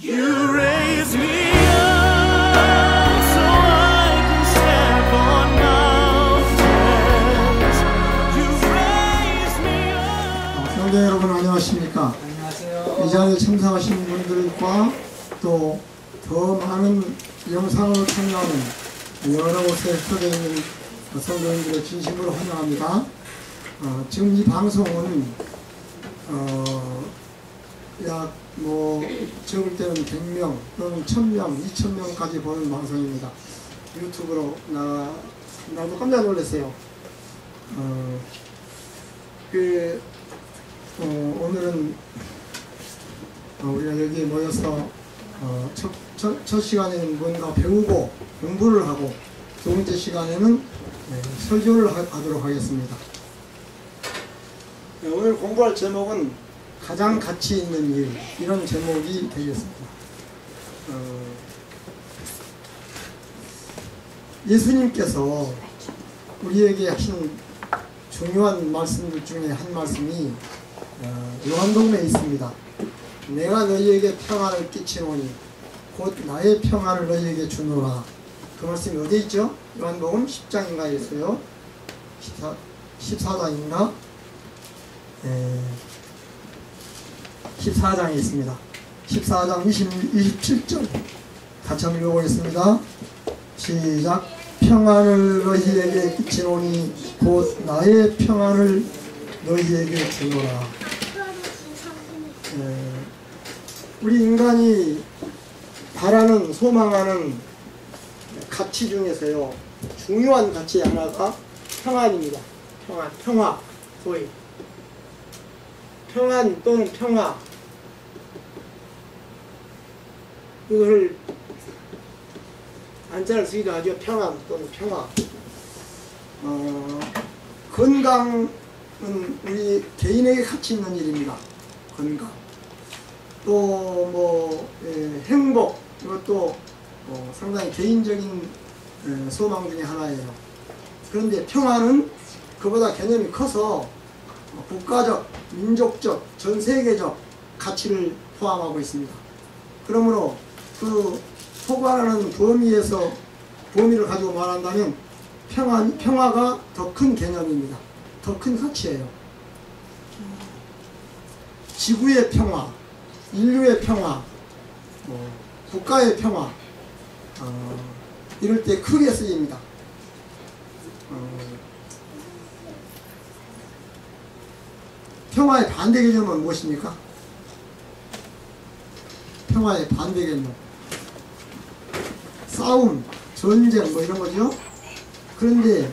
You raise me up so I can step on mountains. You raise me up. 성도 여러분 안녕하십니까? 안녕하세요. 이 자리에 참석하신 분들과 또 더 많은 영상을 참여하는 여러 곳에 흩어져 있는 성도님들의 진심으로 환영합니다. 지금 이 방송은 약 적을 때는 100명 또는 1000명, 2000명까지 보는 방송입니다. 유튜브로 나도 깜짝 놀랐어요. 오늘은 우리가 여기 모여서 첫 시간에는 뭔가 배우고 공부를 하고 두 번째 시간에는 설교를 하도록 하겠습니다. 오늘 공부할 제목은 가장 가치 있는 일, 이런 제목이 되겠습니다. 예수님께서 우리에게 하신 중요한 말씀들 중에 한 말씀이 요한복음에 있습니다. 내가 너희에게 평안을 끼치노니 곧 나의 평안을 너희에게 주노라. 그 말씀이 어디 있죠? 요한복음 10장인가 있어요. 14장인가? 14장에 있습니다. 14장 27절 같이 한번 읽어보겠습니다. 시작. 평안을 너희에게 끼치노니 곧 나의 평안을 너희에게 주노라. 우리 인간이 바라는, 소망하는 가치 중에서요, 중요한 가치 하나가 평안입니다. 평화, 소위 평안 또는 평화, 이거를 한자를 쓰기도 하죠. 평안 또는 평화. 건강은 우리 개인에게 가치 있는 일입니다. 건강. 또 행복, 이것도 상당히 개인적인 소망 중에 하나예요. 그런데 평화는 그보다 개념이 커서 국가적, 민족적, 전 세계적 가치를 포함하고 있습니다. 그러므로 그 포괄하는 범위를 가지고 말한다면 평화가 더 큰 개념입니다. 더 큰 가치예요. 지구의 평화, 인류의 평화, 국가의 평화, 이럴 때 크게 쓰입니다. 평화의 반대 개념은 무엇입니까? 평화의 반대 개념. 싸움, 전쟁 이런 거죠. 그런데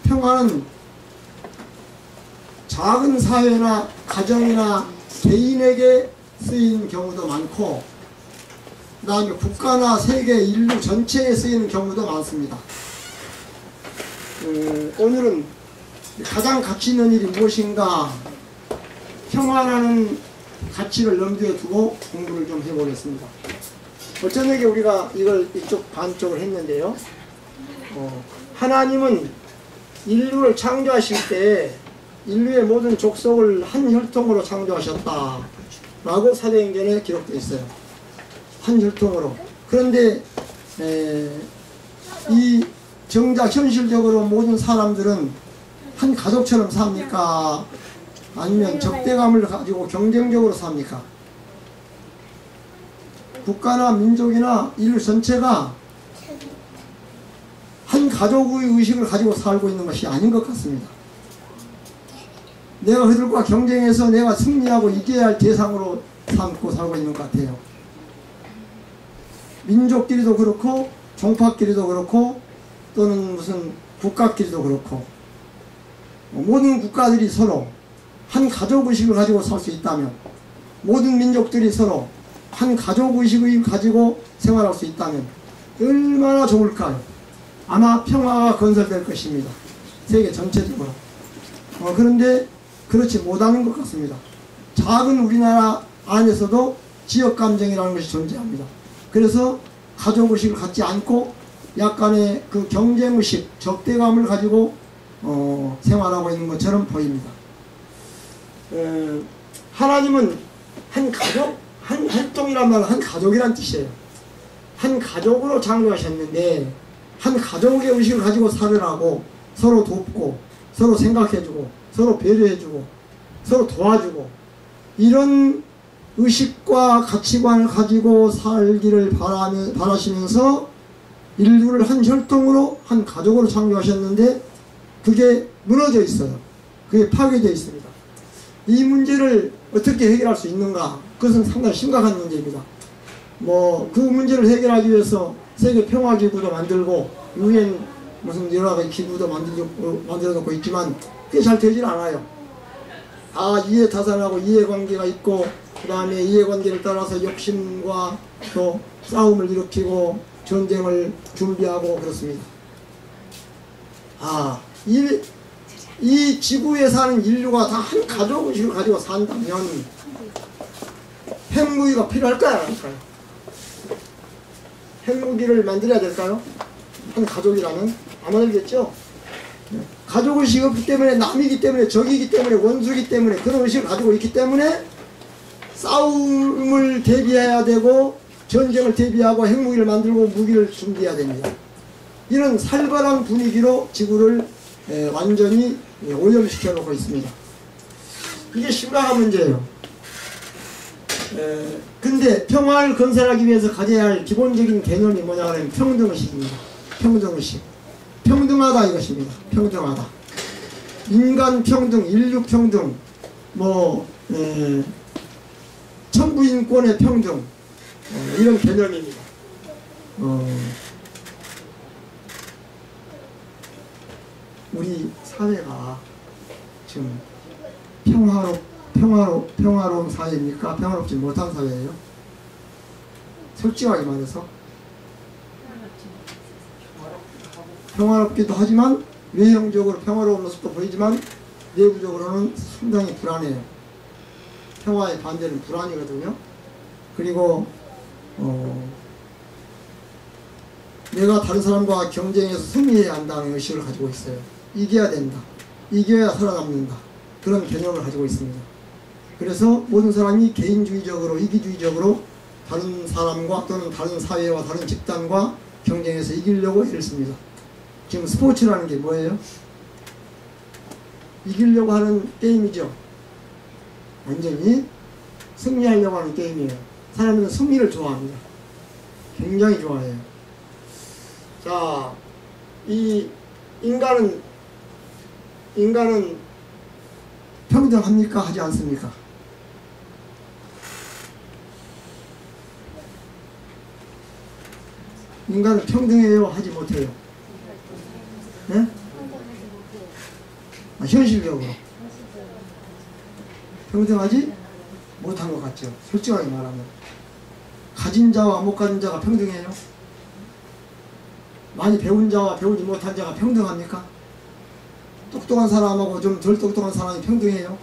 평화는 작은 사회나 가정이나 개인에게 쓰인 경우도 많고, 그 다음에 국가나 세계, 인류 전체에 쓰이는 경우도 많습니다. 오늘은 가장 가치 있는 일이 무엇인가, 평화라는 가치를 염두에 두고 공부를 좀 해보겠습니다. 어쩌면 우리가 이걸 이쪽 반쪽을 했는데요. 하나님은 인류를 창조하실 때 인류의 모든 족속을 한 혈통으로 창조하셨다 라고 사도행전에 기록되어 있어요. 한 혈통으로. 그런데 이 정작 현실적으로 모든 사람들은 한 가족처럼 삽니까? 아니면 적대감을 가지고 경쟁적으로 삽니까? 국가나 민족이나 인류 전체가 한 가족의 의식을 가지고 살고 있는 것이 아닌 것 같습니다. 내가 그들과 경쟁해서 내가 승리하고 이겨야 할 대상으로 삼고 살고 있는 것 같아요. 민족끼리도 그렇고 종파끼리도 그렇고 또는 무슨 국가끼리도 그렇고, 모든 국가들이 서로 한 가족의식을 가지고 살 수 있다면, 모든 민족들이 서로 한 가족의식을 가지고 생활할 수 있다면 얼마나 좋을까요? 아마 평화가 건설될 것입니다. 세계 전체적으로. 그런데 그렇지 못하는 것 같습니다. 작은 우리나라 안에서도 지역감정이라는 것이 존재합니다. 그래서 가족의식을 갖지 않고 약간의 그 경쟁의식, 적대감을 가지고 생활하고 있는 것처럼 보입니다. 하나님은 한 가족, 한 혈통이란 말은 한 가족이란 뜻이에요. 한 가족으로 창조하셨는데 한 가족의 의식을 가지고 살으라고 서로 돕고 서로 생각해주고 서로 배려해주고 서로 도와주고 이런 의식과 가치관을 가지고 살기를 바라시면서 인류를 한 혈통으로 한 가족으로 창조하셨는데 그게 무너져 있어요. 그게 파괴되어 있습니다. 이 문제를 어떻게 해결할 수 있는가? 그것은 상당히 심각한 문제입니다. 뭐 그 문제를 해결하기 위해서 세계 평화기구도 만들고 UN 무슨 여러 가지 기구도 만들어 놓고 있지만 그게 잘 되질 않아요. 다 이해타산하고 이해관계가 있고 그 다음에 이해관계를 따라서 욕심과 또 싸움을 일으키고 전쟁을 준비하고 그렇습니다. 이 지구에 사는 인류가 다 한 가족의식을 가지고 산다면 핵무기가 필요할까요? 안 할까요? 핵무기를 만들어야 될까요? 한 가족이라면? 안 만들겠죠? 가족의식이 없기 때문에 남이기 때문에 적이기 때문에 원수이기 때문에 그런 의식을 가지고 있기 때문에 싸움을 대비해야 되고 전쟁을 대비하고 핵무기를 만들고 무기를 준비해야 됩니다. 이런 살벌한 분위기로 지구를 완전히 오염시켜 놓고 있습니다. 이게 심각한 문제예요. 근데 평화를 건설하기 위해서 가져야 할 기본적인 개념이 뭐냐 하면 평등의식입니다. 평등의식. 평등하다 이것입니다. 평등하다. 인간 평등, 인류 평등, 천부인권의 평등, 이런 개념입니다. 우리 사회가 지금 평화로운 사회입니까? 평화롭지 못한 사회예요? 솔직하게 말해서 평화롭기도 하지만 외형적으로 평화로운 모습도 보이지만 내부적으로는 상당히 불안해요. 평화의 반대는 불안이거든요. 그리고 내가 다른 사람과 경쟁해서 승리해야 한다는 의식을 가지고 있어요. 이겨야 된다. 이겨야 살아남는다. 그런 개념을 가지고 있습니다. 그래서 모든 사람이 개인주의적으로 이기주의적으로 다른 사람과 또는 다른 사회와 다른 집단과 경쟁해서 이기려고 애를 씁니다. 지금 스포츠라는 게 뭐예요? 이기려고 하는 게임이죠. 완전히 승리하려고 하는 게임이에요. 사람들은 승리를 좋아합니다. 굉장히 좋아해요. 자, 이 인간은 평등합니까? 하지 않습니까? 인간은 평등해요? 하지 못해요? 네? 현실적으로 평등하지 못한 것 같죠. 솔직하게 말하면 가진 자와 못 가진 자가 평등해요? 많이 배운 자와 배우지 못한 자가 평등합니까? 똑똑한 사람하고 좀 덜 똑똑한 사람이 평등해요?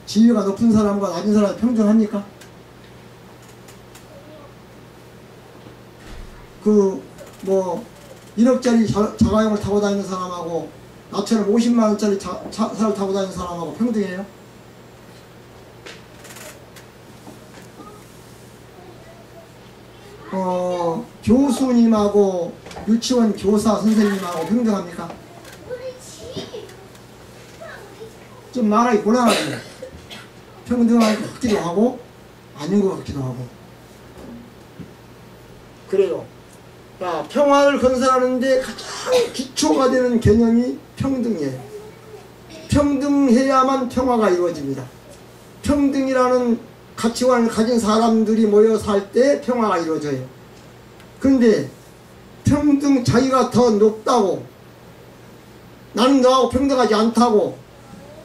지위가 높은 사람과 낮은 사람이 평등합니까? 1억짜리 자가용을 타고 다니는 사람하고 나처럼 50만원짜리 차를 타고 다니는 사람하고 평등해요? 교수님하고 유치원 교사 선생님하고 평등합니까? 좀 말하기 곤란하죠. 평등한 것 같기도 하고 아닌 것 같기도 하고 그래요. 자, 평화를 건설하는데 가장 기초가 되는 개념이 평등이에요. 평등해야만 평화가 이루어집니다. 평등이라는 가치관을 가진 사람들이 모여 살 때 평화가 이루어져요. 그런데 자기가 더 높다고, 나는 너하고 평등하지 않다고,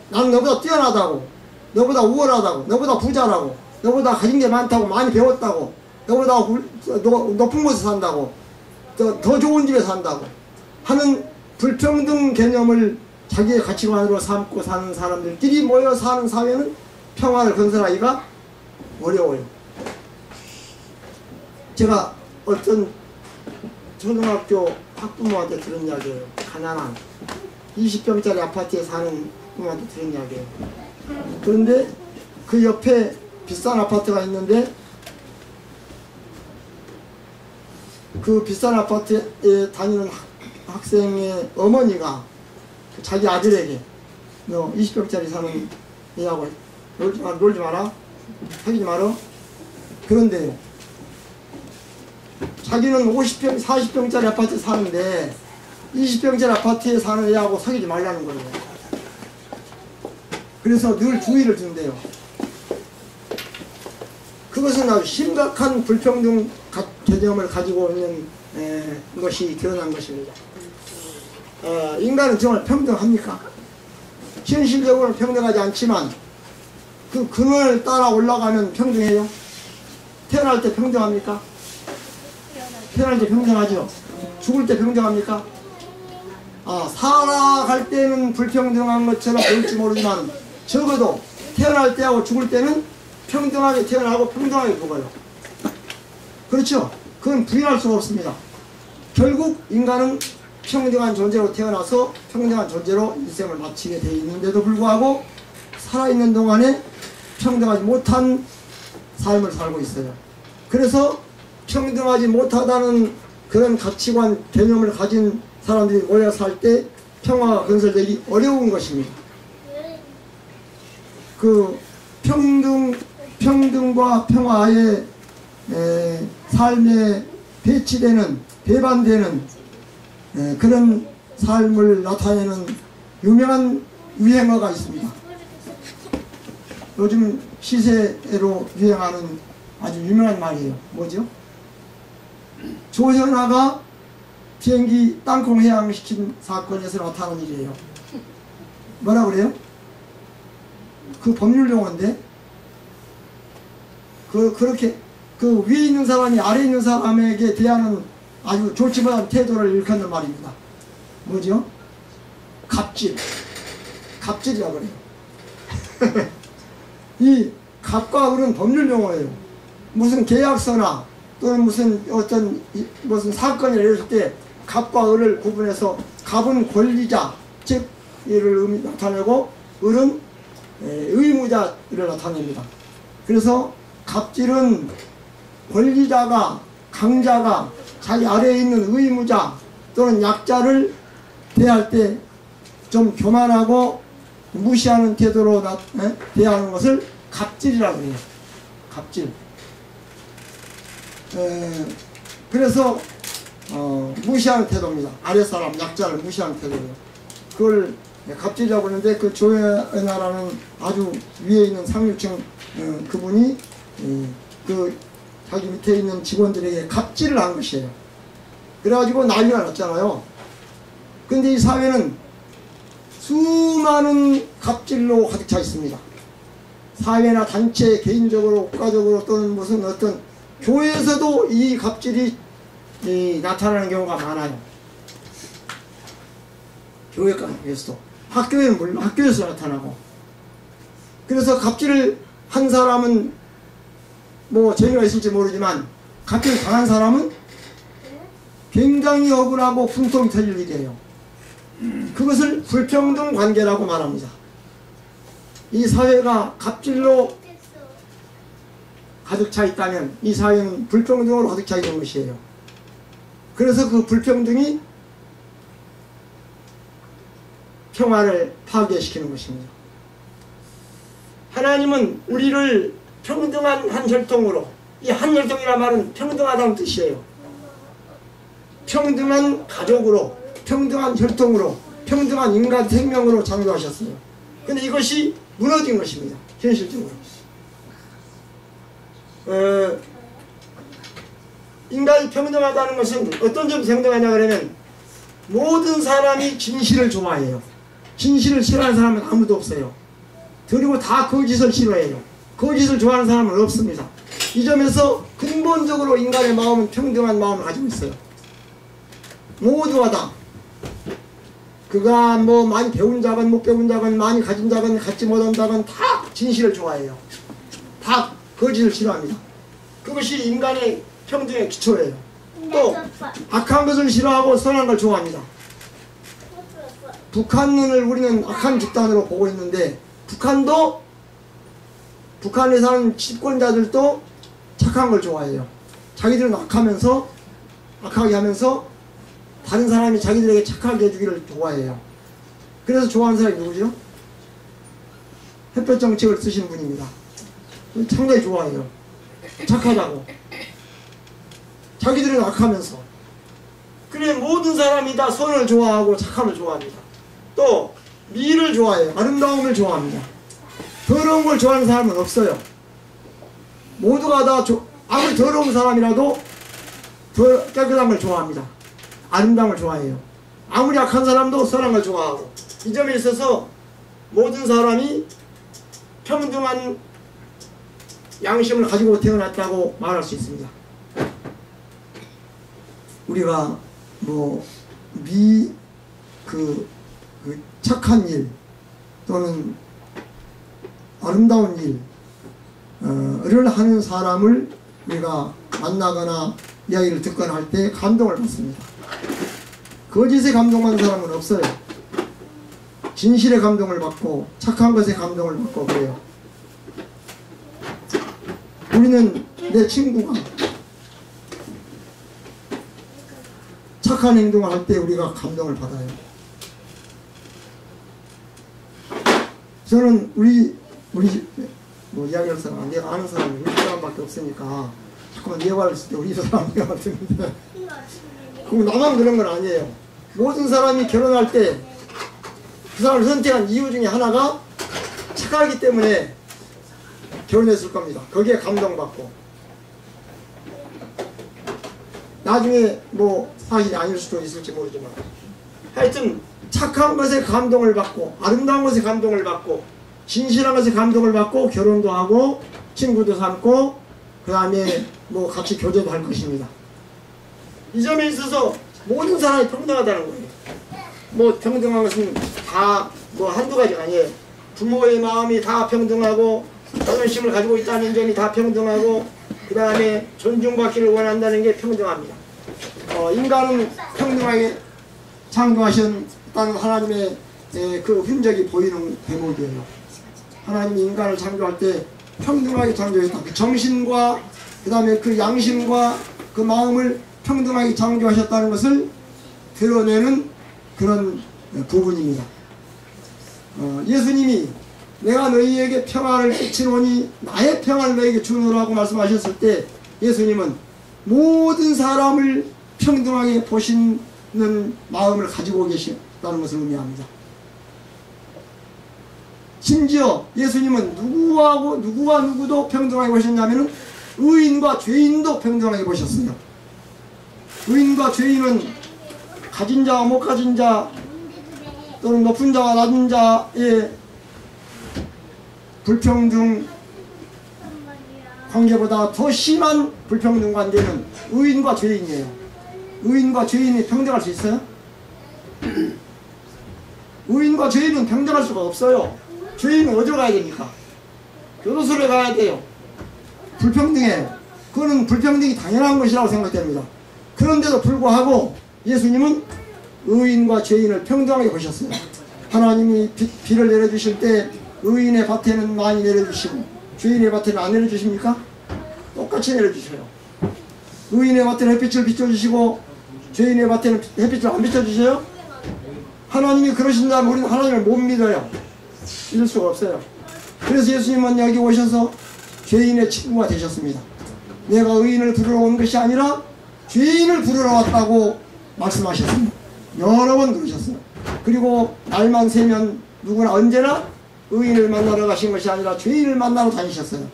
나는 너보다 뛰어나다고, 너보다 우월하다고, 너보다 부자라고, 너보다 가진 게 많다고, 많이 배웠다고, 너보다 높은 곳에 산다고, 더 좋은 집에 산다고 하는 불평등 개념을 자기의 가치관으로 삼고 사는 사람들끼리 모여 사는 사회는 평화를 건설하기가 어려워요. 제가 어떤 초등학교 학부모한테 들은 이야기예요. 가난한 20평짜리 아파트에 사는 부모한테 들은 이야기예요. 그런데 그 옆에 비싼 아파트가 있는데 그 비싼 아파트에 다니는 학생의 어머니가 자기 아들에게 너 20평짜리 사는 애하고 놀지 마라, 사귀지 마라. 그런데 자기는 50평, 40평짜리 아파트에 사는데 20평짜리 아파트에 사는 애하고 사귀지 말라는 거예요. 그래서 늘 주의를 준대요. 그것은 아주 심각한 불평등 개념을 가지고 있는 것이 드러난 것입니다. 인간은 정말 평등합니까? 현실적으로는 평등하지 않지만 그 근원을 따라 올라가면 평등해요? 태어날 때 평등합니까? 태어날 때 평등하죠? 죽을 때 평등합니까? 살아갈 때는 불평등한 것처럼 보일지 모르지만 적어도 태어날 때하고 죽을 때는 평등하게 태어나고 평등하게 죽어요. 그렇죠? 그건 부인할 수가 없습니다. 결국 인간은 평등한 존재로 태어나서 평등한 존재로 인생을 마치게 되어 있는데도 불구하고 살아있는 동안에 평등하지 못한 삶을 살고 있어요. 그래서 평등하지 못하다는 그런 가치관, 개념을 가진 사람들이 모여 살 때 평화가 건설되기 어려운 것입니다. 그 평등과 평화의 삶에 배치되는, 배반되는 그런 삶을 나타내는 유명한 유행어가 있습니다. 요즘 시세로 유행하는 아주 유명한 말이에요. 뭐죠? 조현아가 비행기 땅콩 해양시킨 사건에서 나타난 일이에요. 뭐라 그래요? 그 법률 용어인데 그렇게 그 위에 있는 사람이 아래 있는 사람에게 대하는 아주 좋지 못한 태도를 일컫는 말입니다. 뭐죠? 갑질. 갑질이라고 그래요. 이 갑과 을은 법률 용어예요. 무슨 계약서나 또는 무슨 사건을 이랬을 때 갑과 을을 구분해서 갑은 권리자, 즉 이를 나타내고 을은 의무자를 나타냅니다. 그래서 갑질은 권리자가, 강자가 자기 아래에 있는 의무자 또는 약자를 대할 때 좀 교만하고 무시하는 태도로 대하는 것을 갑질이라고 해요. 갑질. 그래서 무시하는 태도입니다. 아랫사람, 약자를 무시하는 태도예요. 그걸 갑질이라고 하는데 그 조현아라는 아주 위에 있는 상류층 그분이 그 자기 밑에 있는 직원들에게 갑질을 한 것이에요. 그래가지고 난리가 났잖아요. 근데 이 사회는 수많은 갑질로 가득 차 있습니다. 사회나 단체, 개인적으로, 국가적으로 또는 무슨 어떤 교회에서도 이 갑질이 나타나는 경우가 많아요. 교회에서도. 학교에는 물론 학교에서 나타나고. 그래서 갑질을 한 사람은 뭐 죄가 있을지 모르지만 갑질을 당한 사람은 굉장히 억울하고 분통이 터질 일이에요. 그것을 불평등 관계라고 말합니다. 이 사회가 갑질로 가득 차 있다면 이 사회는 불평등으로 가득 차 있는 것이에요. 그래서 그 불평등이 평화를 파괴시키는 것입니다. 하나님은 우리를 평등한 한 혈통으로, 이 한 혈통이란 말은 평등하다는 뜻이에요. 평등한 가족으로, 평등한 혈통으로, 평등한 인간 생명으로 창조하셨어요. 근데 이것이 무너진 것입니다. 현실적으로. 인간이 평등하다는 것은 어떤 점에서 평등하냐 그러면 모든 사람이 진실을 좋아해요. 진실을 싫어하는 사람은 아무도 없어요. 그리고 다 거짓을 싫어해요. 거짓을 좋아하는 사람은 없습니다. 이 점에서 근본적으로 인간의 마음은 평등한 마음을 가지고 있어요. 모두가 다 그가 뭐 많이 배운 자건 못 배운 자건 많이 가진 자건 갖지 못한 자건 다 진실을 좋아해요. 다 거짓을 싫어합니다. 그것이 인간의 평등의 기초예요. 또 악한 것을 싫어하고 선한 걸 좋아합니다. 북한을 우리는 악한 집단으로 보고 있는데 북한에 사는 집권자들도 착한 걸 좋아해요. 자기들은 악하면서 악하게 하면서 다른 사람이 자기들에게 착하게 해주기를 좋아해요. 그래서 좋아하는 사람이 누구죠? 햇볕 정책을 쓰신 분입니다. 상당히 좋아해요. 착하다고. 자기들은 악하면서. 그래 모든 사람이 다 선을 좋아하고 착함을 좋아합니다. 또 미를 좋아해요. 아름다움을 좋아합니다. 더러운 걸 좋아하는 사람은 없어요. 모두가 다 아무리 더러운 사람이라도 더 깨끗한 걸 좋아합니다. 아름다움을 좋아해요. 아무리 악한 사람도 선한 걸 좋아하고. 이 점에 있어서 모든 사람이 평등한 양심을 가지고 태어났다고 말할 수 있습니다. 우리가 뭐 착한 일 또는 아름다운 일을 하는 사람을 우리가 만나거나 이야기를 듣거나 할 때 감동을 받습니다. 거짓에 감동하는 사람은 없어요. 진실의 감동을 받고 착한 것에 감동을 받고 그래요. 우리는 내 친구가 착한 행동을 할 때 우리가 감동을 받아요. 저는 우리 뭐 이야기할 사람, 내가 아는 사람이 우리 사람밖에 없으니까 자꾸만 예화를 쓸 때 우리 사람 예화를 듣는데 그럼 나만 그런 건 아니에요. 모든 사람이 결혼할 때 그 사람을 선택한 이유 중에 하나가 착하기 때문에 결혼했을 겁니다. 거기에 감동받고. 나중에 뭐 사실이 아닐 수도 있을지 모르지만 하여튼 착한 것에 감동을 받고 아름다운 것에 감동을 받고 진실한 것에 감동을 받고 결혼도 하고 친구도 삼고 그 다음에 뭐 같이 교제도 할 것입니다. 이 점에 있어서 모든 사람이 평등하다는 거예요. 뭐 평등한 것은 다 뭐 한두 가지가 아니에요. 부모의 마음이 다 평등하고 자존심을 가지고 있다는 점이 다 평등하고 그 다음에 존중받기를 원한다는 게 평등합니다. 인간은 평등하게 창조하셨다는 하나님의 그 흔적이 보이는 대목이에요. 하나님이 인간을 창조할 때 평등하게 창조했다. 그 정신과 그 다음에 그 양심과 그 마음을 평등하게 창조하셨다는 것을 드러내는 그런 부분입니다. 예수님이 내가 너희에게 평안을 끼치노니 나의 평안을 너희에게 주노라고 말씀하셨을 때 예수님은 모든 사람을 평등하게 보시는 마음을 가지고 계시다는 것을 의미합니다. 심지어 예수님은 누구와 누구도 평등하게 보셨냐면 의인과 죄인도 평등하게 보셨어요. 의인과 죄인은 가진 자와 못 가진 자 또는 높은 자와 낮은 자의 불평등 관계보다 더 심한 불평등 관계는 의인과 죄인이에요. 의인과 죄인이 평등할 수 있어요? 의인과 죄인은 평등할 수가 없어요. 죄인은 어디로 가야 됩니까? 교도소에 가야 돼요. 불평등해요. 그거는 불평등이 당연한 것이라고 생각됩니다. 그런데도 불구하고 예수님은 의인과 죄인을 평등하게 보셨어요. 하나님이 비를 내려주실 때 의인의 밭에는 많이 내려주시고 죄인의 밭에는 안 내려주십니까? 똑같이 내려주셔요. 의인의 밭에는 햇빛을 비춰주시고 죄인의 밭에는 햇빛을 안 비춰주셔요? 하나님이 그러신다면 우리는 하나님을 못 믿어요. 믿을 수가 없어요. 그래서 예수님은 여기 오셔서 죄인의 친구가 되셨습니다. 내가 의인을 부르러 온 것이 아니라 죄인을 부르러 왔다고 말씀하셨습니다. 여러 번 그러셨어요. 그리고 날만 새면 누구나 언제나 의인을 만나러 가신 것이 아니라 죄인을 만나러 다니셨어요.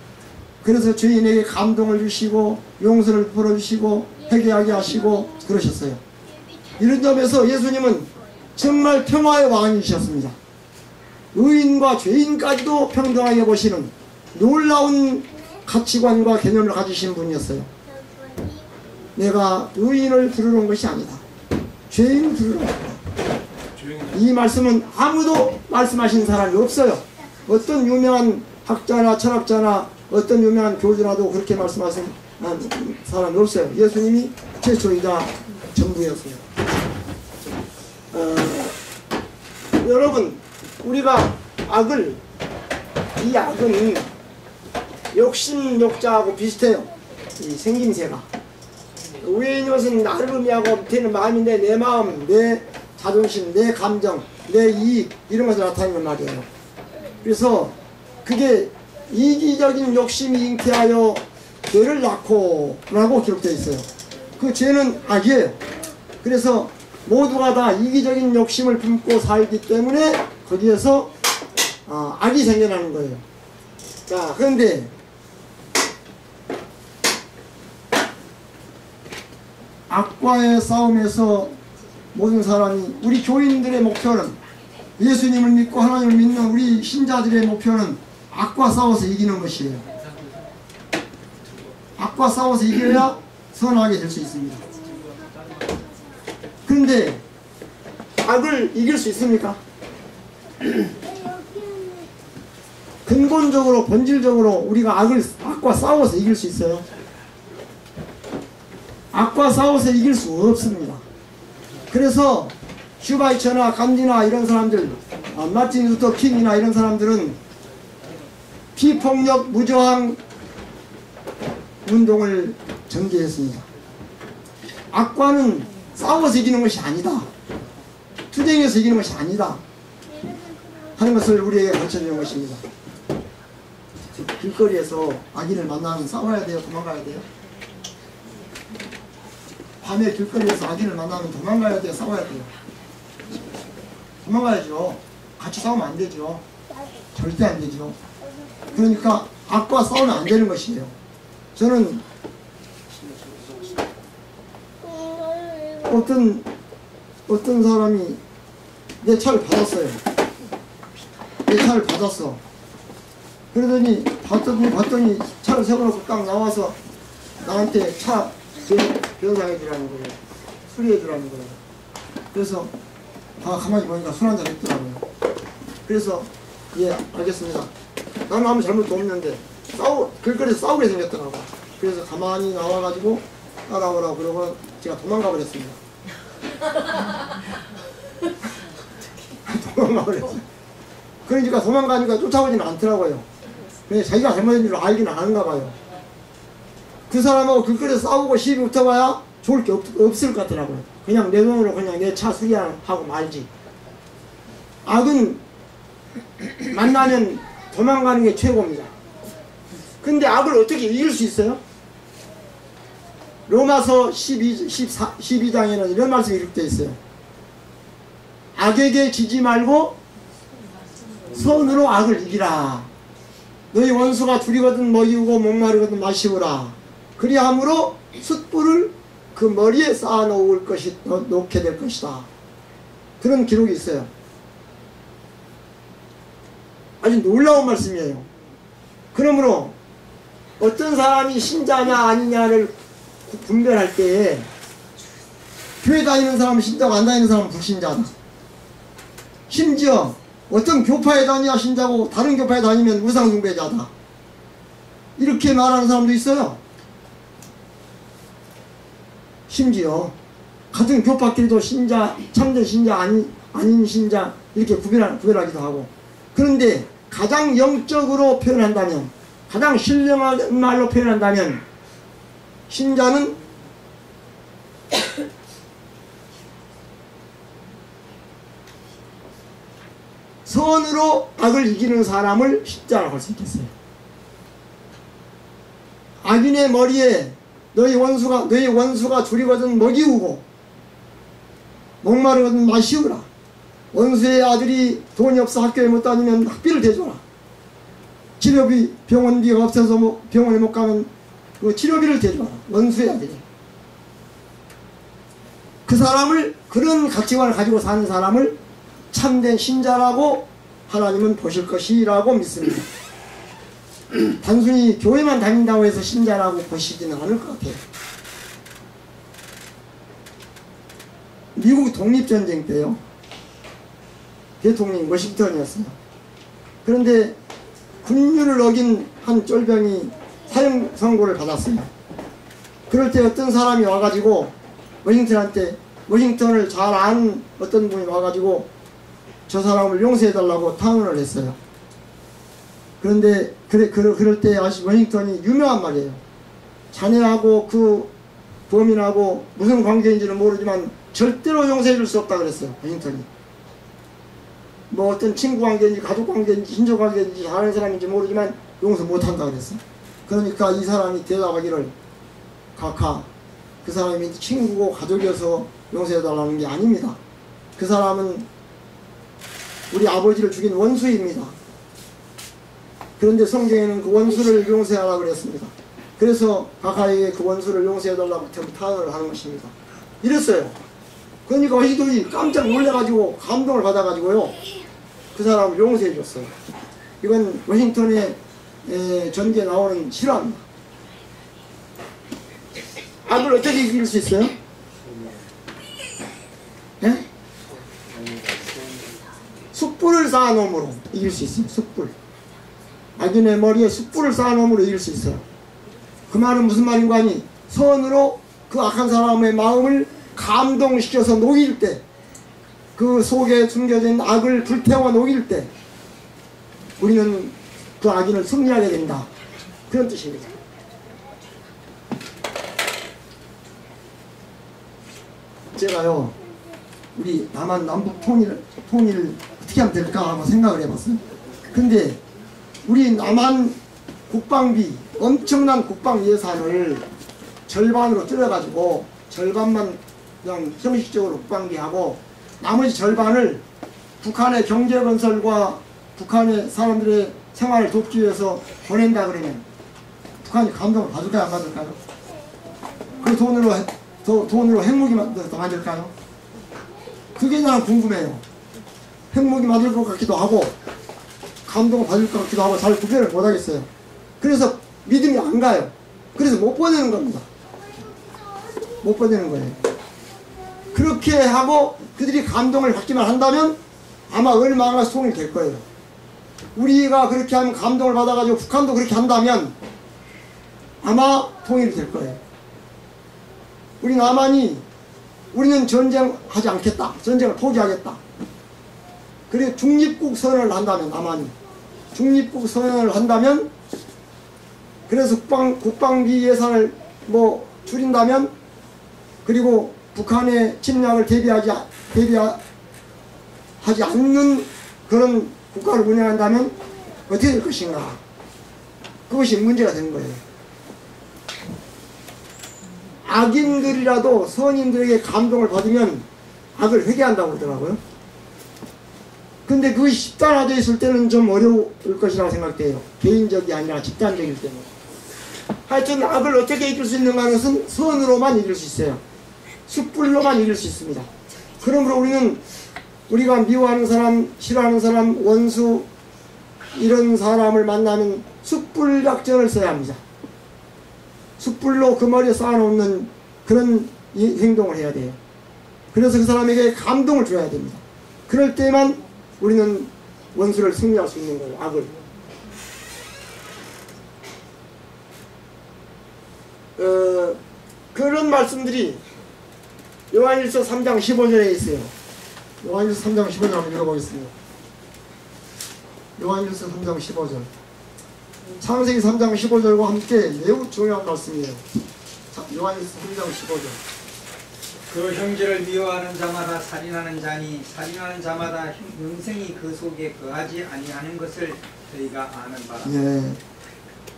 그래서 죄인에게 감동을 주시고 용서를 풀어주시고 회개하게 하시고 그러셨어요. 이런 점에서 예수님은 정말 평화의 왕이셨습니다. 의인과 죄인까지도 평등하게 보시는 놀라운 가치관과 개념을 가지신 분이었어요. 내가 의인을 부르러 온 것이 아니다. 죄인을 부르러 왔다. 이 말씀은 아무도 말씀하신 사람이 없어요. 어떤 유명한 학자나 철학자나 어떤 유명한 교주라도 그렇게 말씀하신 사람이 없어요. 예수님이 최초이자 전부였어요. 여러분, 우리가 이 악은 욕심욕자하고 비슷해요. 이 생김새가. 위에 있는 것은 나를 의미하고 밑에는 마음인데 내 마음, 내 자존심, 내 감정, 내 이익 이런 것을 나타내는 말이에요. 그래서 그게 이기적인 욕심이 잉태하여 죄를 낳고 라고 기록되어 있어요. 그 죄는 악이에요. 그래서 모두가 다 이기적인 욕심을 품고 살기 때문에 거기에서 악이 생겨나는 거예요. 자, 그런데 악과의 싸움에서 모든 사람이, 우리 교인들의 목표는, 예수님을 믿고 하나님을 믿는 우리 신자들의 목표는 악과 싸워서 이기는 것이에요. 악과 싸워서 이겨야 선하게 될 수 있습니다. 그런데 악을 이길 수 있습니까? 근본적으로 본질적으로 우리가 악과 싸워서 이길 수 있어요? 악과 싸워서 이길 수 없습니다. 그래서 슈바이처나 간디나 이런 사람들, 마틴 루터 킹이나 이런 사람들은 비폭력 무저항 운동을 전개했습니다. 악과는 싸워서 이기는 것이 아니다, 투쟁해서 이기는 것이 아니다 하는 것을 우리에게 가르쳐주는 것입니다. 길거리에서 악인을 만나면 싸워야 돼요? 도망가야 돼요? 밤에 길거리에서 악인을 만나면 도망가야 돼요? 싸워야 돼요? 도망가야죠. 같이 싸우면 안 되죠. 절대 안 되죠. 그러니까 악과 싸우면 안 되는 것이에요. 저는 어떤 사람이 내 차를 받았어요. 내 차를 받았어. 그러더니 봤더니 차를 세워놓고 딱 나와서 나한테 차 변상해주라는 거예요. 수리해주라는 거예요. 그래서 가만히 보니까 술 한잔 했더라고요. 그래서 예, 알겠습니다. 나는 아무 잘못도 없는데 길거리에서 싸우게 생겼더라고. 그래서 가만히 나와가지고 따라오라고 그러고 제가 도망가 버렸습니다. 도망가 버렸어요. 그러니까 도망가니까 쫓아오지는 않더라고요. 그냥 자기가 잘못한 줄 알기는 아는가 봐요. 그 사람하고 길거리에서 싸우고 시비 붙어봐야 좋을 게 없을 것 같더라고요. 그냥 내 돈으로 그냥 내 차 수리하고 말지. 악은 만나면 도망가는 게 최고입니다. 근데 악을 어떻게 이길 수 있어요? 로마서 12장에는 이런 말씀이 기록되어 있어요. 악에게 지지 말고 선으로 악을 이기라. 너희 원수가 줄이거든 먹이고 목마르거든 마시우라. 그리함으로 숯불을 그 머리에 쌓아 놓게 될 것이다. 그런 기록이 있어요. 아주 놀라운 말씀이에요. 그러므로 어떤 사람이 신자냐 아니냐를 분별할 때에 교회 다니는 사람은 신자고 안 다니는 사람은 불신자다. 심지어 어떤 교파에 다녀야 신자고 다른 교파에 다니면 우상숭배자다. 이렇게 말하는 사람도 있어요. 심지어 같은 교파끼리도 신자, 참된 신자 아닌 신자 이렇게 구별하기도 하고. 그런데 가장 영적으로 표현한다면, 가장 신령한 말로 표현한다면 신자는 선으로 악을 이기는 사람을 신자라고 할 수 있겠어요. 악인의 머리에 너희 원수가 줄이거든 먹이우고 목마르거든 마시우라. 원수의 아들이 돈이 없어 학교에 못 다니면 학비를 대줘라. 치료비, 병원비가 없어서 병원에 못 가면 그 치료비를 대줘라. 원수의 아들이. 그 사람을, 그런 가치관을 가지고 사는 사람을 참된 신자라고 하나님은 보실 것이라고 믿습니다. 단순히 교회만 다닌다고 해서 신자라고 보시지는 않을 것 같아요. 미국 독립전쟁 때요, 대통령이 워싱턴이었어요. 그런데 군율을 어긴 한 쫄병이 사형 선고를 받았어요. 그럴 때 어떤 사람이 와가지고 워싱턴을 잘 아는 어떤 분이 와가지고 저 사람을 용서해달라고 탄원을 했어요. 그런데 그럴 때 워싱턴이 유명한 말이에요. 자네하고 그 범인하고 무슨 관계인지는 모르지만 절대로 용서해 줄 수 없다 그랬어요. 워싱턴이. 뭐 어떤 친구 관계인지 가족 관계인지 친족 관계인지 아는 사람인지 모르지만 용서 못한다 그랬어. 그러니까 이 사람이 대답하기를 각하 그 사람이 친구고 가족이어서 용서해달라는 게 아닙니다. 그 사람은 우리 아버지를 죽인 원수입니다. 그런데 성경에는 그 원수를 용서하라고 그랬습니다. 그래서 각하에게 그 원수를 용서해달라고 탄원을 하는 것입니다. 이랬어요. 그러니까 어시도이 깜짝 놀래가지고 감동을 받아가지고요. 그 사람을 용서해 줬어요. 이건 워싱턴의 전기에 나오는 실화입니다. 악을 어떻게 이길 수 있어요? 네? 숯불을 쌓아놓음으로 이길 수 있어요. 숯불. 악인의 머리에 숯불을 쌓아놓음으로 이길 수 있어요. 그 말은 무슨 말인가 하니 선으로 그 악한 사람의 마음을 감동시켜서 녹일 때 그 속에 숨겨져 있는 악을 불태워 녹일 때 우리는 그 악인을 승리하게 된다. 그런 뜻입니다. 제가요 우리 남한 남북 통일을 어떻게 하면 될까 하고 생각을 해봤어요. 근데 우리 남한 국방비 엄청난 국방 예산을 절반으로 줄여가지고 절반만 그냥 형식적으로 국방비하고 나머지 절반을 북한의 경제건설과 북한의 사람들의 생활을 돕기 위해서 보낸다 그러면 북한이 감동을 받을까요? 안 받을까요? 그 돈으로 핵무기 만들까요? 그게 나는 궁금해요. 핵무기 만들 것 같기도 하고 감동을 받을 것 같기도 하고 잘 구별을 못하겠어요. 그래서 믿음이 안 가요. 그래서 못 보내는 겁니다. 못 보내는 거예요. 그렇게 하고 그들이 감동을 받기만 한다면 아마 얼마나 소용이 될 거예요. 우리가 그렇게 하면 감동을 받아가지고 북한도 그렇게 한다면 아마 통일이 될 거예요. 우리 남한이 우리는 전쟁하지 않겠다. 전쟁을 포기하겠다. 그리고 중립국 선언을 한다면 남한이 중립국 선언을 한다면 그래서 국방비 예산을 뭐 줄인다면 그리고 북한의 침략을 대비하지 않는 그런 국가를 운영한다면 어떻게 될 것인가. 그것이 문제가 되는 거예요. 악인들이라도 선인들에게 감동을 받으면 악을 회개한다고 그러더라고요. 근데 그것이 집단화되어 있을 때는 좀 어려울 것이라고 생각돼요. 개인적이 아니라 집단적일 때는. 하여튼 악을 어떻게 이길 수 있는가 하는 것은 선으로만 이길 수 있어요. 숯불로만 이길 수 있습니다. 그러므로 우리는 우리가 미워하는 사람, 싫어하는 사람, 원수 이런 사람을 만나면 숯불 작전을 써야 합니다. 숯불로 그 머리에 쌓아놓는 그런 행동을 해야 돼요. 그래서 그 사람에게 감동을 줘야 됩니다. 그럴 때만 우리는 원수를 승리할 수 있는 거예요. 악을. 그런 말씀들이 요한일서 3장 15절에 있어요. 요한일서 3장 15절 한번 읽어보겠습니다. 요한일서 3장 15절. 창세기 3장 15절과 함께 매우 중요한 말씀이에요. 자, 요한일서 3장 15절. 그 형제를 미워하는 자마다 살인하는 자니 살인하는 자마다 영생이 그 속에 거하지 아니하는 것을 저희가 아는 바라. 예,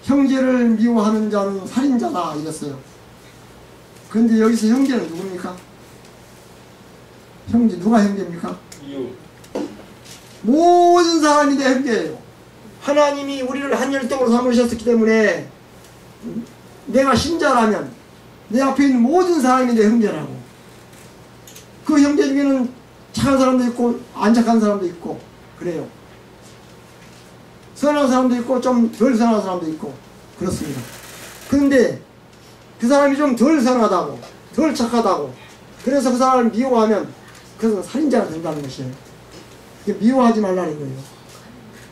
형제를 미워하는 자는 살인자다 이랬어요. 그런데 여기서 형제는 누굽니까? 형제 누가 형제입니까? 모든 사람이 내 형제예요. 하나님이 우리를 한 혈통으로 삼으셨기 때문에 내가 신자라면 내 앞에 있는 모든 사람이 내 형제라고. 그 형제 중에는 착한 사람도 있고 안 착한 사람도 있고 그래요. 선한 사람도 있고 좀 덜 선한 사람도 있고 그렇습니다. 그런데 그 사람이 좀 덜 선하다고 덜 착하다고 그래서 그 사람을 미워하면 그것은 살인자가 된다는 것이에요. 미워하지 말라는 거예요.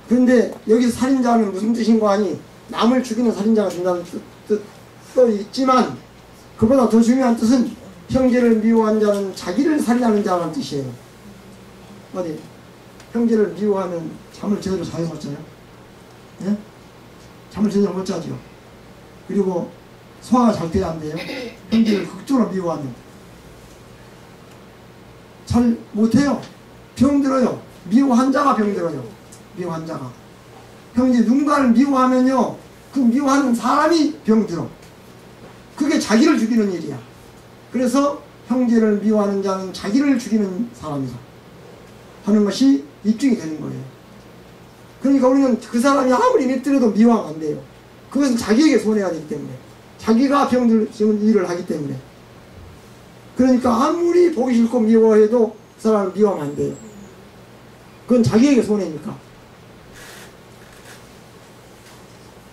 그런데 여기서 살인자는 무슨 뜻인가 하니 남을 죽이는 살인자가 된다는 뜻도 있지만 그보다 더 중요한 뜻은 형제를 미워하는 자는 자기를 살인하는 자라는 뜻이에요. 어디 형제를 미워하면 잠을 제대로 자요 못 자요? 예? 잠을 제대로 못 자죠. 그리고 소화가 잘 돼야 안 돼요. 형제를 극적으로 미워하면 잘 못해요. 병들어요. 미워한 자가 병들어요. 미워한 자가. 형제 누군가를 미워하면요, 그 미워하는 사람이 병들어. 그게 자기를 죽이는 일이야. 그래서 형제를 미워하는 자는 자기를 죽이는 사람이다 하는 것이 입증이 되는 거예요. 그러니까 우리는 그 사람이 아무리 믿더라도 미워하면 안 돼요. 그것은 자기에게 손해가 되기 때문에, 자기가 병들는 일을 하기 때문에. 그러니까 아무리 보기 싫고 미워해도 그 사람을 미워하면 안 돼요. 그건 자기에게 손해니까.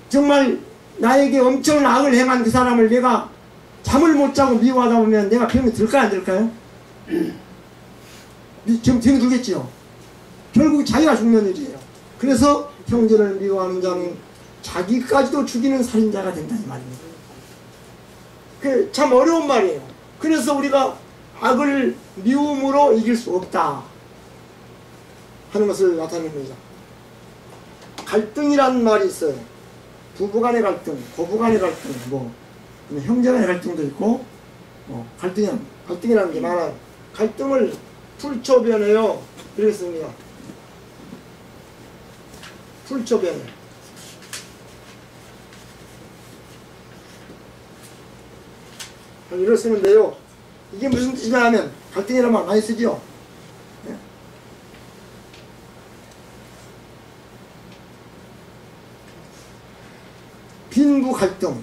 정말 나에게 엄청난 악을 행한 그 사람을 내가 잠을 못 자고 미워하다 보면 내가 병이 들까요, 안 들까요? 지금 병이 들겠지요. 결국 자기가 죽는 일이에요. 그래서 형제를 미워하는 자는 자기까지도 죽이는 살인자가 된다 이 말입니다. 그 참 어려운 말이에요. 그래서 우리가 악을 미움으로 이길 수 없다 하는 것을 나타내는 겁니다. 갈등이라는 말이 있어요. 부부간의 갈등, 고부간의 갈등, 뭐 형제간의 갈등도 있고, 갈등이라는 게 많아요. 갈등을 풀초변해요. 이렇게 씁니다. 풀초변해. 이렇게 쓰는데요. 이게 무슨 뜻이냐 하면, 갈등이라는 말 많이 쓰죠. 네. 빈부 갈등,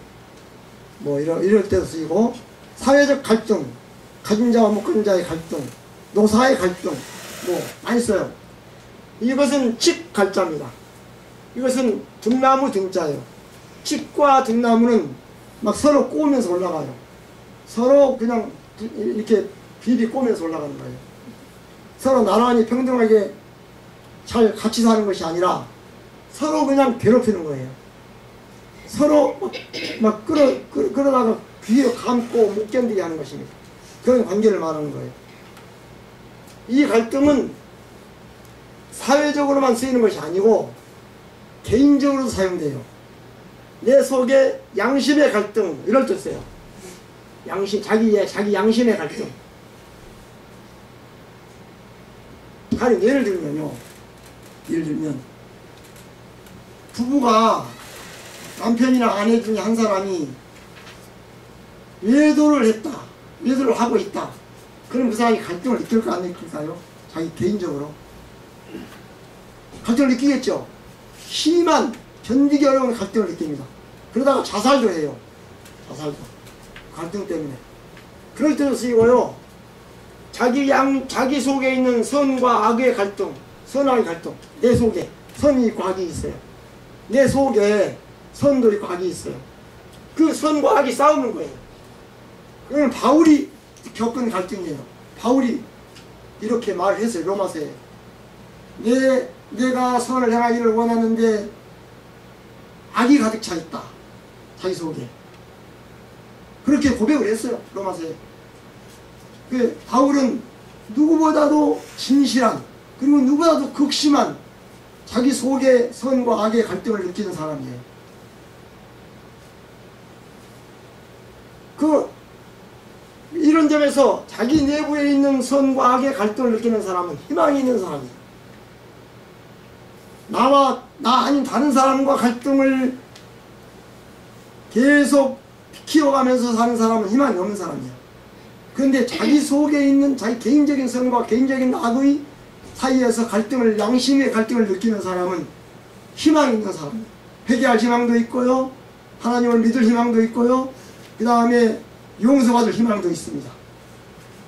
뭐 이럴 때도 쓰이고, 사회적 갈등, 가진 자와 못 가진 자의 갈등, 노사의 갈등, 뭐 많이 써요. 이것은 칡갈자입니다. 이것은 등나무 등자예요. 칡과 등나무는 막 서로 꼬우면서 올라가요. 서로 그냥 이렇게 비비 꼬면서 올라가는 거예요. 서로 나란히 평등하게 잘 같이 사는 것이 아니라 서로 그냥 괴롭히는 거예요. 서로 막 끌어다가 귀에 감고 못 견디게 하는 것입니다. 그런 관계를 말하는 거예요. 이 갈등은 사회적으로만 쓰이는 것이 아니고 개인적으로도 사용돼요. 내 속에 양심의 갈등, 이럴 때 써요. 자기 양심의 갈등. 예를 들면 부부가 남편이나 아내 중에 한 사람이 외도를 했다, 외도를 하고 있다. 그럼 그 사람이 갈등을 느낄까 안 느낄까요? 자기 개인적으로 갈등을 느끼겠죠. 심한 견디기 어려운 갈등을 느낍니다. 그러다가 자살도 해요. 자살도 갈등 때문에. 그럴 때도 쓰이고요. 자기 속에 있는 선과 악의 갈등, 선악의 갈등. 내 속에 선이 있고 악이 있어요. 내 속에 선도 있고 악이 있어요. 그 선과 악이 싸우는 거예요. 그건 바울이 겪은 갈등이에요. 바울이 이렇게 말을 했어요. 로마서에. 내가 선을 행하기를 원하는데 악이 가득 차 있다. 자기 속에. 그렇게 고백을 했어요. 로마서에. 바울은 누구보다도 진실한, 그리고 누구보다도 극심한 자기 속에 선과 악의 갈등을 느끼는 사람이에요. 이런 점에서 자기 내부에 있는 선과 악의 갈등을 느끼는 사람은 희망이 있는 사람이에요. 나 아닌 다른 사람과 갈등을 계속 키워가면서 사는 사람은 희망이 없는 사람이에요. 그런데 자기 속에 있는 자기 개인적인 선과 개인적인 악의 사이에서 양심의 갈등을 느끼는 사람은 희망이 있는 사람이에요. 회개할 희망도 있고요, 하나님을 믿을 희망도 있고요, 그 다음에 용서받을 희망도 있습니다.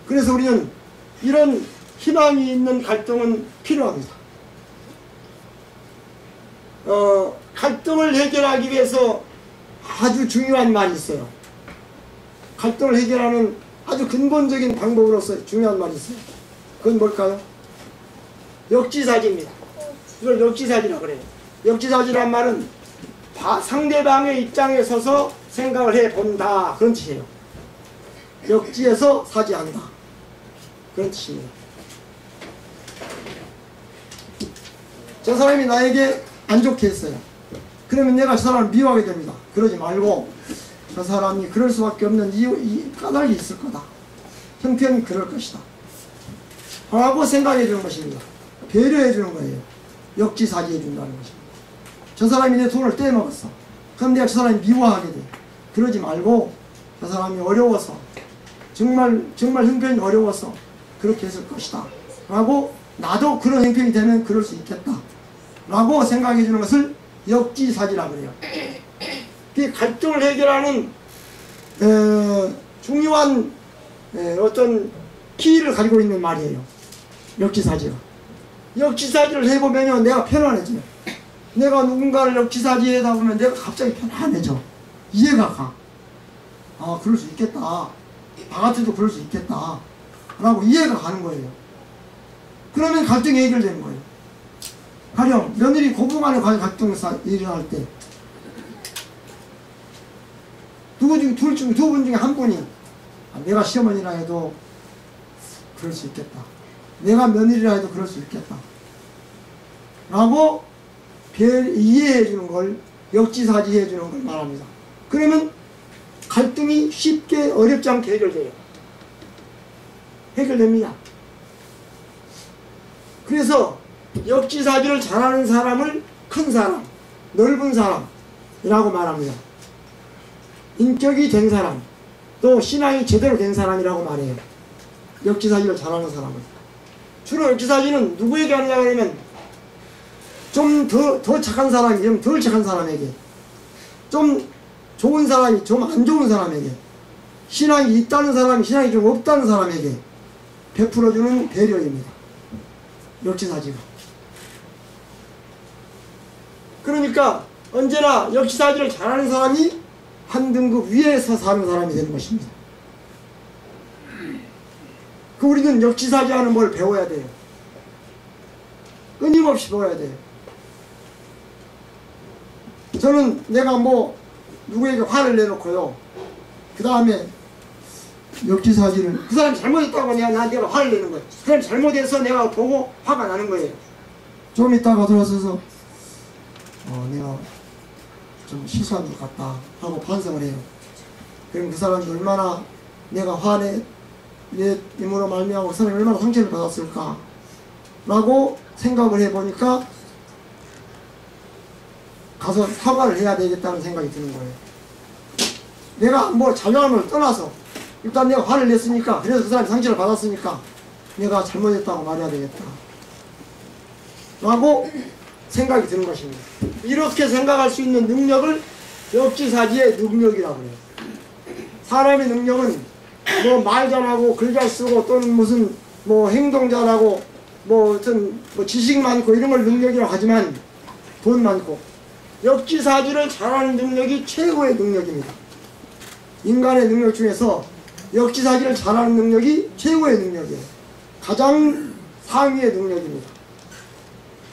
그래서 우리는 이런 희망이 있는 갈등은 필요합니다. 갈등을 해결하기 위해서 아주 중요한 말이 있어요. 갈등을 해결하는 아주 근본적인 방법으로서 중요한 말이 있어요. 그건 뭘까요? 역지사지입니다. 이걸 역지사지라고 그래요. 역지사지란 말은 상대방의 입장에 서서 생각을 해본다, 그런 뜻이에요. 역지에서 사지한다, 그런 뜻입니다. 저 사람이 나에게 안 좋게 했어요. 그러면 내가 저 사람을 미워하게 됩니다. 그러지 말고 저 사람이 그럴 수밖에 없는 이 까닭이 있을 거다. 형편이 그럴 것이다. 라고 생각해 주는 것입니다. 배려해 주는 거예요. 역지사지해 준다는 것입니다. 저 사람이 내 돈을 떼먹었어. 그럼 내가 저 사람이 미워하게 돼. 그러지 말고 저 사람이 어려워서 정말 형편이 어려워서 그렇게 했을 것이다. 라고 나도 그런 형편이 되면 그럴 수 있겠다. 라고 생각해 주는 것을 역지사지라고 그래요. 그 갈등을 해결하는 중요한 어떤 키를 가지고 있는 말이에요. 역지사지가. 역지사지를 해보면 내가 편안해져요. 내가 누군가를 역지사지하다 보면 내가 갑자기 편안해져. 이해가 가. 아, 그럴 수 있겠다. 나 같아도 그럴 수 있겠다. 라고 이해가 가는 거예요. 그러면 갈등이 해결되는 거예요. 가령 며느리 고부간에 관한 갈등이 일어날 때 두 분 중에 한 분이 내가 시어머니라 해도 그럴 수 있겠다. 내가 며느리라 해도 그럴 수 있겠다. 라고 이해해 주는 걸, 역지사지해 주는 걸 말합니다. 그러면 갈등이 쉽게 어렵지 않게 해결돼요. 해결됩니다. 그래서 역지사지를 잘하는 사람을 큰 사람, 넓은 사람이라고 말합니다. 인격이 된 사람, 또 신앙이 제대로 된 사람이라고 말해요. 역지사지를 잘하는 사람은. 주로 역지사지는 누구에게 하느냐 하면 좀 더 착한 사람이 좀 덜 착한 사람에게, 좀 좋은 사람이 좀 안 좋은 사람에게, 신앙이 있다는 사람이 신앙이 좀 없다는 사람에게 베풀어주는 배려입니다. 역지사지가. 그러니까 언제나 역지사지를 잘하는 사람이 한 등급 위에서 사는 사람이 되는 것입니다. 우리는 역지사지하는 걸 배워야 돼요. 끊임없이 배워야 돼요. 저는 내가 누구에게 화를 내놓고요, 그 다음에 역지사지를, 그 사람이 잘못했다고 내가 화를 내는 거예요. 그 사람이 잘못해서 내가 보고 화가 나는 거예요. 좀 있다가 돌아서서 내가 좀 실수한 것 같다 하고 반성을 해요. 그럼 그 사람이 얼마나 내가 내 힘으로 말미암아 그 사람이 얼마나 상처를 받았을까 라고 생각을 해보니까 가서 사과를 해야 되겠다는 생각이 드는 거예요. 내가 잘못을 떠나서 일단 내가 화를 냈으니까, 그래서 그 사람이 상처를 받았으니까 내가 잘못했다고 말해야 되겠다 라고 생각이 드는 것입니다. 이렇게 생각할 수 있는 능력을 역지사지의 능력이라고 해요. 사람의 능력은 말 잘하고 글 잘 쓰고 또는 무슨 행동 잘하고 어떤 지식 많고 이런 걸 능력이라고 하지만 돈 많고, 역지사지를 잘하는 능력이 최고의 능력입니다. 인간의 능력 중에서 역지사지를 잘하는 능력이 최고의 능력이에요. 가장 상위의 능력입니다.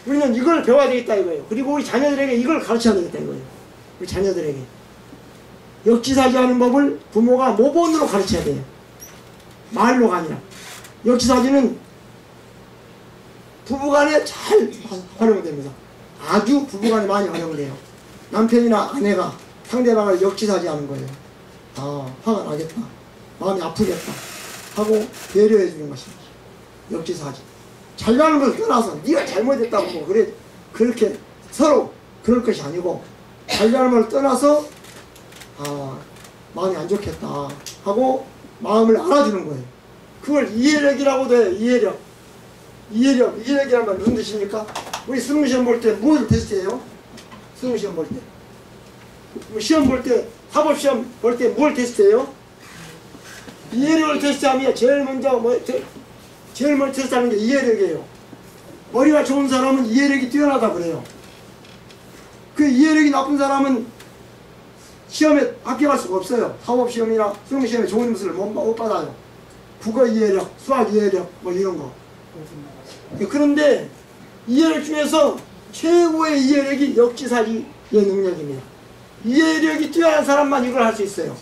우리는 이걸 배워야 되겠다 이거예요. 그리고 우리 자녀들에게 이걸 가르쳐야 되겠다 이거예요. 우리 자녀들에게 역지사지하는 법을 부모가 모본으로 가르쳐야 돼요. 말로가 아니라. 역지사지는 부부간에 잘 활용됩니다. 아주 부부간에 많이 활용돼요. 남편이나 아내가 상대방을 역지사지하는 거예요. 아, 화가 나겠다, 마음이 아프겠다 하고 배려해 주는 것입니다. 역지사지. 잘가는 것을 떠나서 네가 잘못했다고 그렇게 서로 그럴 것이 아니고, 잘가는 것을 떠나서 마음이 안 좋겠다 하고 마음을 알아주는 거예요. 그걸 이해력이라고도 해요. 이해력이란 말 무슨 뜻입니까? 우리 수능시험 볼 때 무엇을 테스트해요? 수능시험 볼 때, 시험 볼 때, 사법시험 볼 때 뭘 테스트해요? 이해력을 테스트하면 제일 먼저 테스트하는 게 이해력이에요. 머리가 좋은 사람은 이해력이 뛰어나다 그래요. 그 이해력이 나쁜 사람은 시험에 합격할 수가 없어요. 사법시험이나 수능시험에 좋은 점수를 못 받아요. 국어 이해력, 수학 이해력 이런 거. 그런데 이해력 중에서 최고의 이해력이 역지사지의 능력입니다. 이해력이 뛰어난 사람만 이걸 할 수 있어요.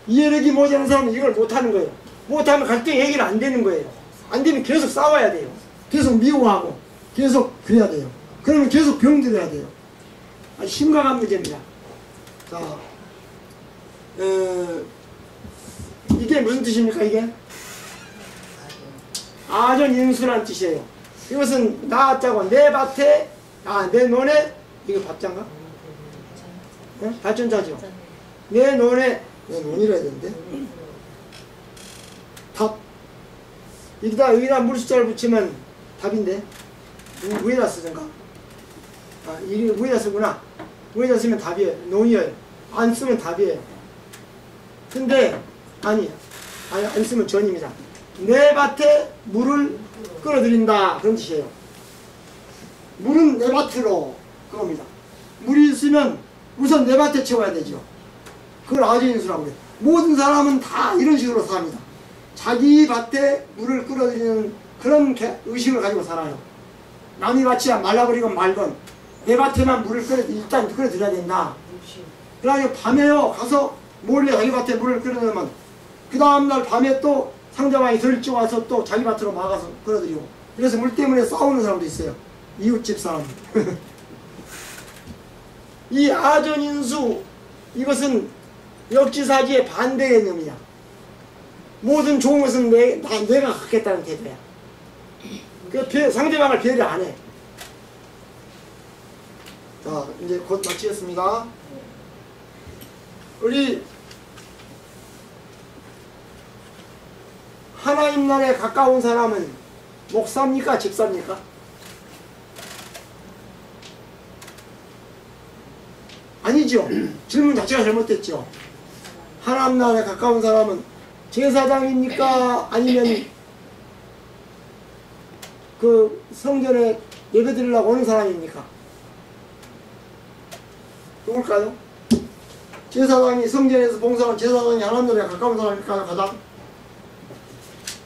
이해력이 모자란 사람은 이걸 못하는 거예요. 못하면 갈등이 해결 안 되는 거예요. 안 되면 계속 싸워야 돼요. 계속 미워하고 계속 그래야 돼요. 그러면 계속 병들어야 돼요. 심각한 문제입니다. 자, 이게 무슨 뜻입니까? 이게 아전인수란 뜻이에요. 이것은 나자고 내 밭에 내 논에 이거 밭자인가? 네? 밭전자죠. 내 논에 논이라 해야 되는데 답 여기다 물숫자를 붙이면 답인데 위에다 쓰든가. 이게 위에다 쓰구나. 위에다 쓰면 답이에요. 논이에요. 안 쓰면 답이에요. 근데 아니 안 쓰면 전입니다. 내 밭에 물을 끌어들인다 그런 뜻이에요. 물은 내 밭으로 그겁니다. 물이 있으면 우선 내 밭에 채워야 되죠. 그걸 아전인수라고 해요. 모든 사람은 다 이런 식으로 삽니다. 자기 밭에 물을 끌어들이는 그런 의식을 가지고 살아요. 남이 밭이 말라버리건 말건 내 밭에만 물을 일단 끌어들여야 된다. 그래가지고 밤에요 가서 몰래 자기 밭에 물을 끌어들이면 그 다음날 밤에 또 상대방이 들쭉 와서 또 자기 밭으로 막아서 끌어들이고, 그래서 물 때문에 싸우는 사람도 있어요. 이웃집 사람. 이 아전인수 이것은 역지사지의 반대 개념이야. 모든 좋은 것은 내가 갖겠다는 태도야. 그 상대방을 배려 안 해. 자, 이제 곧 마치겠습니다. 우리 하나님 나라에 가까운 사람은 목사입니까? 집사입니까? 아니죠. 질문 자체가 잘못됐죠. 하나님 나라에 가까운 사람은 제사장입니까? 아니면 그 성전에 예배 드리려고 오는 사람입니까? 누굴까요? 제사장이 성전에서 봉사하는 제사장이 하나님 나라에 가까운 사람일까요? 가장?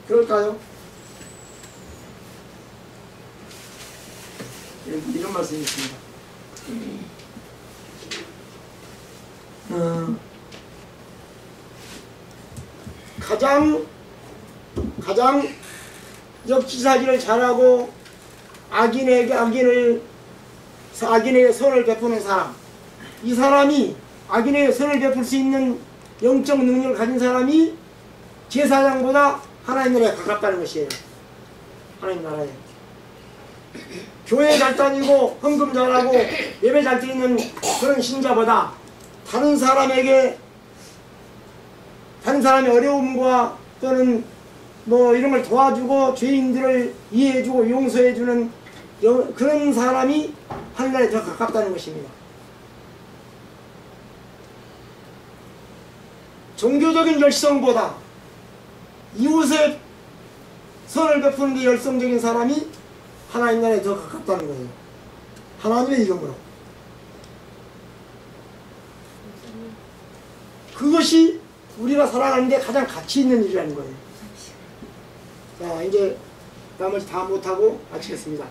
그럴까요? 이런 말씀이 있습니다. 가장 역지사지를 잘하고 악인에게 선을 베푸는 사람, 이 사람이 악인에게 선을 베풀 수 있는 영적 능력을 가진 사람이 제사장보다 하나님 나라에 가깝다는 것이에요. 하나님 나라에 교회 잘 다니고 헌금 잘하고 예배 잘 드리는 그런 신자보다 다른 사람의 어려움과 또는 뭐 이런 걸 도와주고 죄인들을 이해해주고 용서해주는 그런 사람이 하늘나라에 더 가깝다는 것입니다. 종교적인 열성보다 이웃의 선을 베푸는 데 열성적인 사람이 하나님 나라에 더 가깝다는 거예요. 하나님의 이름으로. 그것이 우리가 살아가는 데 가장 가치 있는 일이라는 거예요. 자, 이제 나머지 다 못하고 마치겠습니다.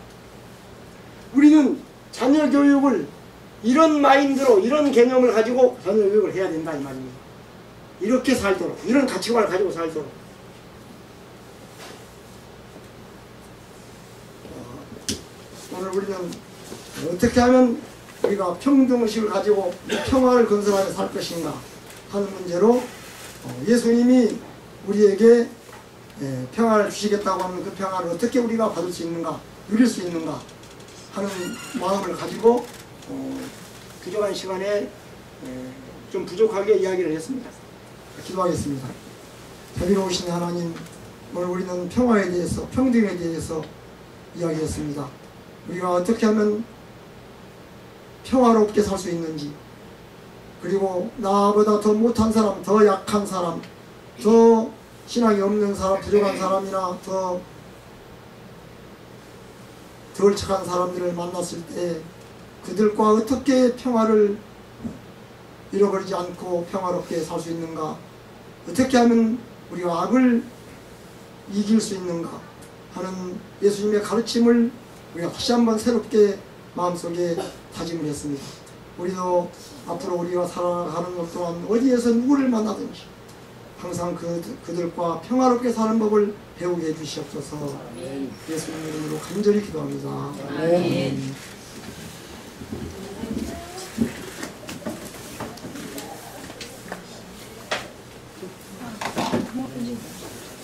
우리는 자녀 교육을 이런 마인드로, 이런 개념을 가지고 자녀 교육을 해야 된다 이 말입니다. 이렇게 살도록, 이런 가치관을 가지고 살도록. 오늘 우리는 어떻게 하면 우리가 평등의식을 가지고 평화를 건설하며 살 것인가 하는 문제로 예수님이 우리에게 평화를 주시겠다고 하면 그 평화를 어떻게 우리가 받을 수 있는가, 누릴 수 있는가 하는 마음을 가지고 부족한 시간에 좀 부족하게 이야기를 했습니다. 기도하겠습니다. 자비로우신 하나님, 오늘 우리는 평화에 대해서, 평등에 대해서 이야기했습니다. 우리가 어떻게 하면 평화롭게 살 수 있는지, 그리고 나보다 더 못한 사람, 더 약한 사람, 더 신앙이 없는 사람, 부족한 사람이나 더 덜 착한 사람들을 만났을 때 그들과 어떻게 평화를 잃어버리지 않고 평화롭게 살 수 있는가, 어떻게 하면 우리가 악을 이길 수 있는가 하는 예수님의 가르침을 우리가 다시 한번 새롭게 마음속에 다짐을 했습니다. 우리도 앞으로 우리가 살아가는 것 동안 어디에서 누구를 만나든지 항상 그들과 평화롭게 사는 법을 배우게 해주시옵소서. 예수님 이름으로 간절히 기도합니다. 아멘. 고맙습니다.